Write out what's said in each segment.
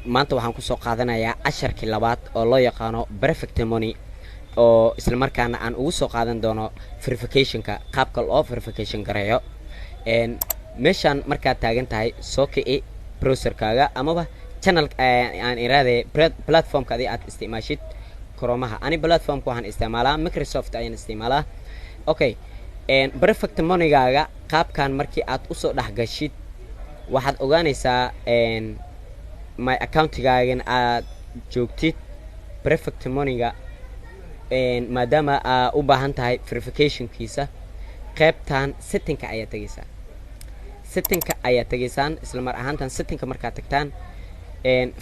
maanta waxaan ku soo qaadanayaa casharkii labaad oo loo yaqaano perfect money oo isla markaana aan ugu soo qaadan doono verificationka qaabka loo verification gareeyo meeshaan markaad taagan tahay soo kici browserkaaga amaba channel aan iraade platformka aad isticmaashid koromaha ani platformka waxaan isticmaalaa Microsoft ayaan isticmaalaa okay perfect money-gaaga qaabkan markii aad u soo dhaxgashid waxaad ogaanaysaa my account-gaagan aad joogtid perfect money-ga maadaama aad u baahan tahay verification-kiisa qaybtan setting-ka ayaa tagaysaa setting-ka ayaa tagaysaan isla mar ahaantan setting-ka markaad tagtaan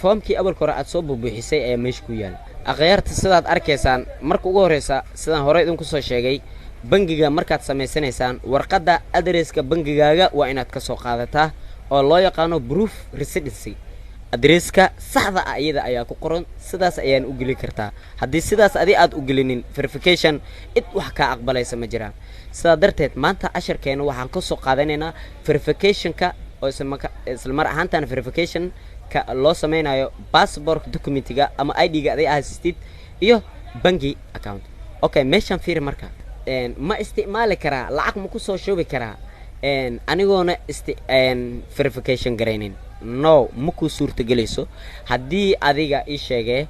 formkii awalka hore aad soo buuxisay ayaa meesha ku yaal aqyaarta sidaad arkaysaan marka ugu horeysa sidaan hore idinku soo sheegay bangiga markaad samaysanaysaan warqadda addresska bangigaaga waa inaad ka soo qaadataa oo loo yaqaano proof residency addresska saxda ah iyada ayaa ku qoran sidaas ayaan u geli kartaa haddii sidaas aad u gelinin verification id wax ka aqbalaysa ma jiraan sidaa darteed maanta casharkeena waxaan ka soo qaadanaynaa verificationka oo isla mar ahaantan verification ka loo sameynayo passport documentiga ama ID-ga aad haysatid iyo bangi account okay meeshan fiir marka ma isticmaali karaa lacag ma ku soo shoobi karaa anigoona verification gareynin no ma ku suurtagelayso haddii adiga ii sheegay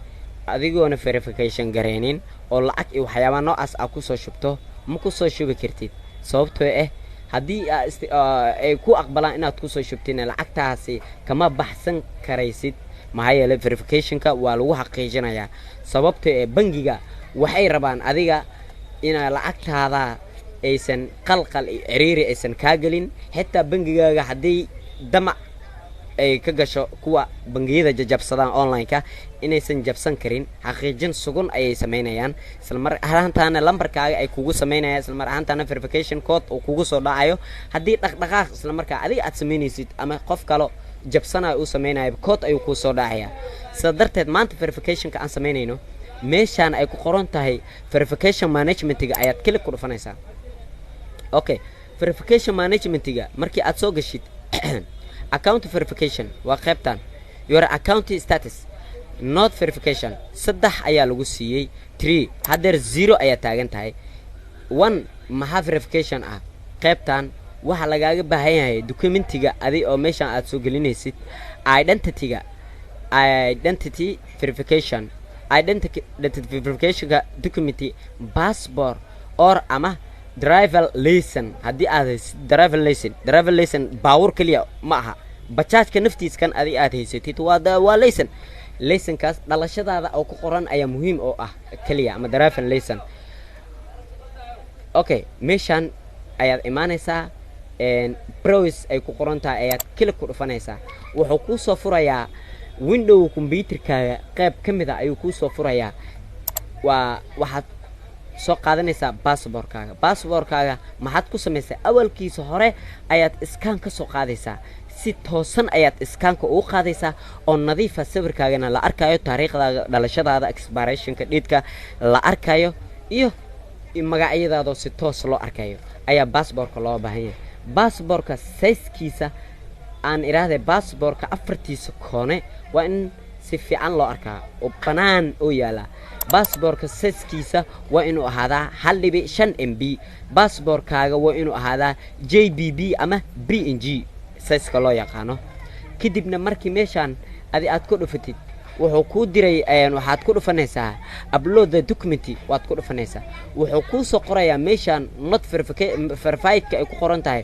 adigoona verification gareynin oo lacag iyo waxyaabo noocaas aad ku soo shubto ma ku soo shubi kartid sababtoo haddii ay ku aqbalaan inaad ku soo shubtiin lacagtaasi kama baxsan karaysid maxaa yeelay verificationka waa lagu xaqiijinayaa sababtoo bangiga waxay rabaan adiga ina lacagtaada aysan qalqal ciriiri aysan ka galin xitaa bangigaaga haddii damac ay ka gasho kuwa bangiyada jajabsadaan online-ka inaysan jabsan karin xaqiijin sugan ayay sameynayaan isla mar ahaantaana lambarkaaga ay kugu sameynayaan isla mar ahaantaana verification code oo kugu soo dhacayo haddii dhaqdhaqaaq isla markaa adiga aad sameynaysid ama qof kale jabsanayo uu sameynayo code ayuu ku soo dhacaya sida darteed maanta verificationka aan sameynayno meeshaan ay ku qoran tahay verification management-ga ayaad klik ku dhufanaysaa okay verification management-ga markii aad soo gashid account verification waa qaybtan your account status not verification saddex ayaa lagu siiyey 3 hadeer 0 ayaa taagan tahay 1 maxaa verification ah qaybtan waxa lagaaga baahan yahay documentiga adi oo meeshan aad soo gelinaysid identity verification document passport or ama driver license haddii aad haysid driver license baawur kaliya ma aha bajaajka naftiiskan adi aad haysatid waa license-kaas dhalashadaada oo ku qoran ayaa muhiim oo ah kaliya ama driver license okay meeshan ayaad imaanaysaa browse ay ku qoran tahay ayaad klik ku dhufanaysaa wuxuu ku soo furayaa window computerkaaga qayb kamid ah ayuu ku soo furayaa waxaad soo qaadanaysaa passportkaaga maxaad ku sameysay awalkiisa hore ayaad scan ka soo qaadaysaa si toosan ayaad scanka ugu qaadaysaa oo nadiifa sawirkaagana la arkayo taariikhdaada dhalashadaada expiration-ka date-ka la arkayo iyo magacyadaada si toos loo arkayo ayaa passportka loo baahan yahay passportka size-kiisa aan iraahday passportka afartiisa koone waa in si fiican loo arkaa oo banaan oo yaala passportka size-kiisa waa inuu ahaadaa 1.5 MB passportkaaga waa inuu ahaadaa JPG ama PNG size-ka loo yaqaano kadibna markii meeshan aad ku dhufatid wuxuu ku diray waxaad ku dhufanaysaa upload the document waad ku dhufanaysaa wuxuu ku soo qorayaa meeshan not verified-ka ay ku qoran tahay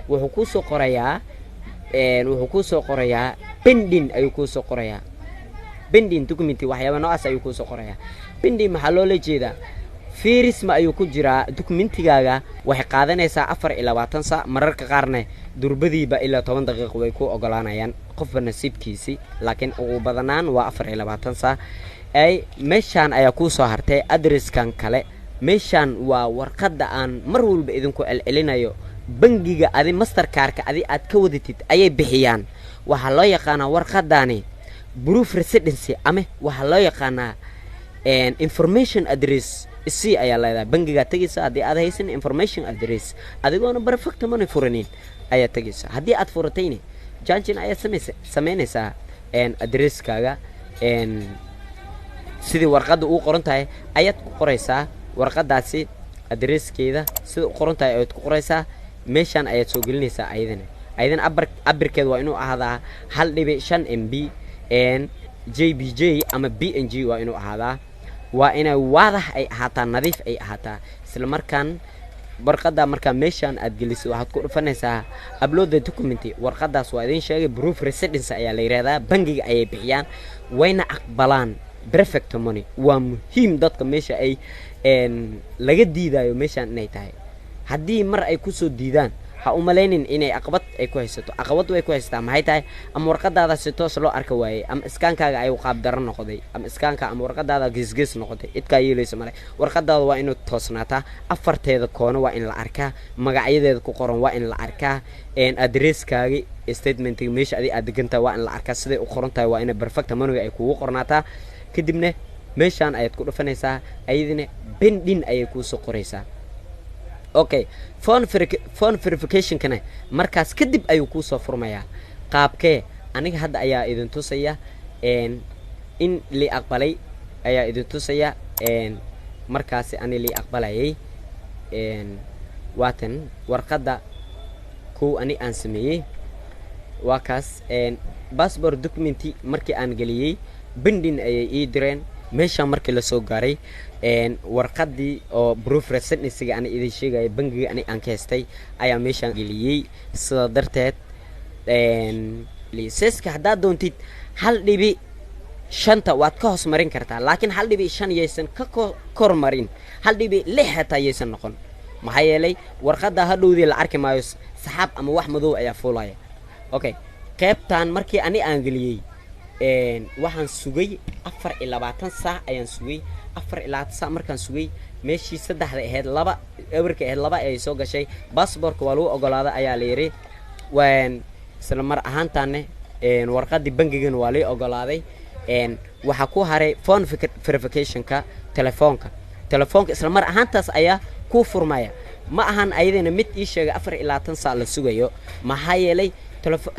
wuxuu ku soo qorayaa pending ayuu ku soo qorayaa pending document waxyaabo noocaas ayuu ku soo qorayaa pending maxaa loo jeedaa fiirisma ayuu ku jiraa documentigaaga waxay qaadanaysaa 24 saac mararka qaarna durbadiiba ilaa 10 daqiiqo way ku ogolaanayaan qofba nasiibkiisi laakiin ugu badanaan waa 24 saac ay meeshan ayaa ku soo hartay address-kan kale meeshan waa warqadda aan mar walba idinku celcelinayo bangiga adi mastercard-ka adi aad ka wadatid ayay bixiyaan waxa loo yaqaanaa warqadani proof residency ama waxa loo yaqaanaa information address si ayaa leedahay bangiga tageysa haddii aad haysan information address adigoona perfect money furanin ayaa tageysa haddii aad furatayna janjin ayaa sameynaysaa addresskaaga sidii warqadda uu qoran tahay ayaad ku qoraysaa warqadaasi addresskeeda sida u qoran tahay ayaad ku qoraysaa meeshaan ayaad soo gelinaysaa ayadana cabirkeed waa inuu ahaadaa 1.5 MB JPG ama PNG waa inuu ahaadaa waa inay waadax ay ahaataa nadiif ay ahaataa isla markaan warqada marka meeshaan aad geliso waxaad ku dhufanaysaa upload the document warqadaas waa idin sheegay proof residence ayaa la yiraahdaa bangiga ayay bixiyaan wayna aqbalaan perfect money waa muhiim dadka meesha ay laga diidayo meeshaan inay tahay haddii mar ay ku soo diidaan ha u malaynin inay aqbad ay ku haysato aqbad way ku haystaa maxay tahay ama warqadaada si toos loo arka waayay ama iskaankaaga ay qaab daran noqday ama iskaanka ama warqadaada geesgees noqotay idka yeelayso male warqadaada waa inuu toosnaataa afarteeda koono waa in la arkaa magacyadeeda ku qoran waa in la arkaa addresskaaga statementiga meesha aad degantaa waa in la arkaa siday u qoran tahay waa in perfect money ay kugu qornaataa kadibna meeshaan ayaad ku dhufanaysaa ayadina pending ayay ku soo qoraysaa okay phone verification kana markaas kadib ayuu ku soo furmayaa qaabkee aniga hadda ayaa idin tusaya in li aqbalay ayaa idin tusaya markaas ani li aqbalayay waatan warqada ku ani aan sameeyay waa kaas passport document markii aan galiyay pending ayay ii direen meesha markii la soo gaaray warqadii oo proof residence ana idin sheegay bangiga ani aan ka heystay ayaa meeshaan geliyay sida darteed liisaska hadaa doontid 1.5 waad ka hoos marin kartaa laakiin 1.5 yeysan ka kor marin 1.6 hataa yeysan noqon maxaa yeelay warqada hadhowdii la arki maayo saxaab ama wax madow ayaa fuulaya okay qaybtan markii ani aan geliyay waxaan sugay 24 saac ayaan sugay 24 saac markaan sugay meeshii saddexda ahayd laba ewerka ahayd laba ay soo gashay passportka waa lagu ogolaaday ayaa la yiri isla mar ahaantaane warqadii bangigan waa la ogolaaday waxa ku haray phone verificationka telefoonka isla mar ahaantaas ayaa ku furmaya ma ahan ayadana mid ii sheegay 24 saac la sugayo maxaa yeelay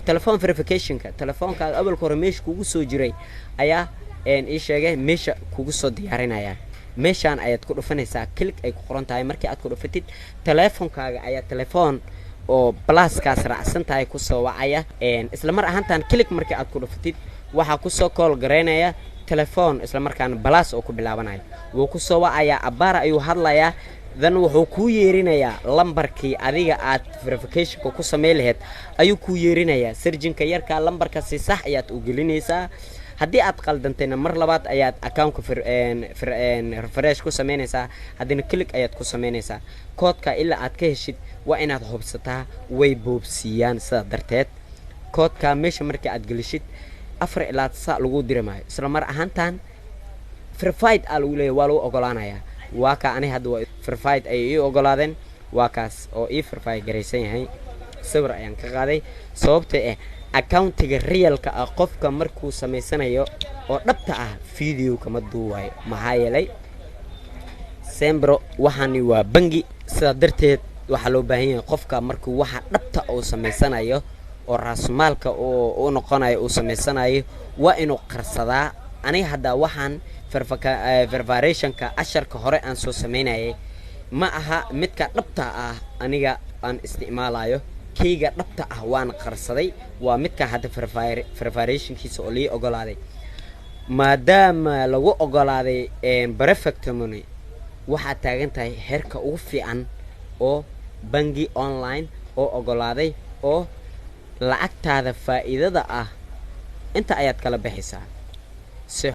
telephone verificationka telefoonka awalka hore meesha kugu soo jiray ayaa ii sheegay meesha kugu soo diyaarinaya meeshaan ayaad ku dhufanaysaa click ay ku qoran tahay markii aad ku dhufatid telefoonkaaga ayaa telefoon oo pluskaas raacsan tahay ku soo wacaya isla mar ahaantan click markii aad ku dhufatid waxa ku soo call gareynaya telefoon isla markaan plus oo ku bilaabanayo wuu ku soo wacaya abaara ayuu hadlayaa dan wuxuu ku yeerinayaa lambarkii adiga aad verification ku sameey lahayd ayuu ku yeerinayaa surgeonka yarka lambarka si sax ayaad u gelinaysaa haddii aad qaldantayna mar labaad ayaad account-ka refresh ku sameynaysaa haddana click ayaad ku sameynaysaa koodka ilaa aad ka heshid waa inaad hubsataa way boobsiiyaan sida darteed koodka meesha markii aad gelishid 4 ilaa 9 saac lagu diramayo isla mar ahaantan verified lagu leeyahay waa lagu ogolaanayaa waa ka ani hadda waa verified ay ii ogolaadeen waa kaas oo ii verify gareysan yahay sawir ayaan ka qaaday sababtoo accountiga realka qofka markuu sameysanayo oo dhabta video kama duuwayo maxaa yeelay sembro waxani waa bangi sida darteed waxa loo baahan yahay qofka markuu waxa dhabta uu sameysanayo oo raasmaalka oo noqonayo uu sameysanayo waa inuu qarsadaa aniga hadda waxaan verificationka asharka hore aan soo sameynayay ma aha midka dhabta aniga aan isticmaalayo keyga dhabta waan qarsaday waa midka hadda verificationkiisa oo lii ogolaaday maadaama lagu ogolaaday perfect money waxa taagan tahay heerka ugu fiican oo bangi online oo ogolaaday oo lacagtaada faa'iidada inta ayaad kala bixaysaa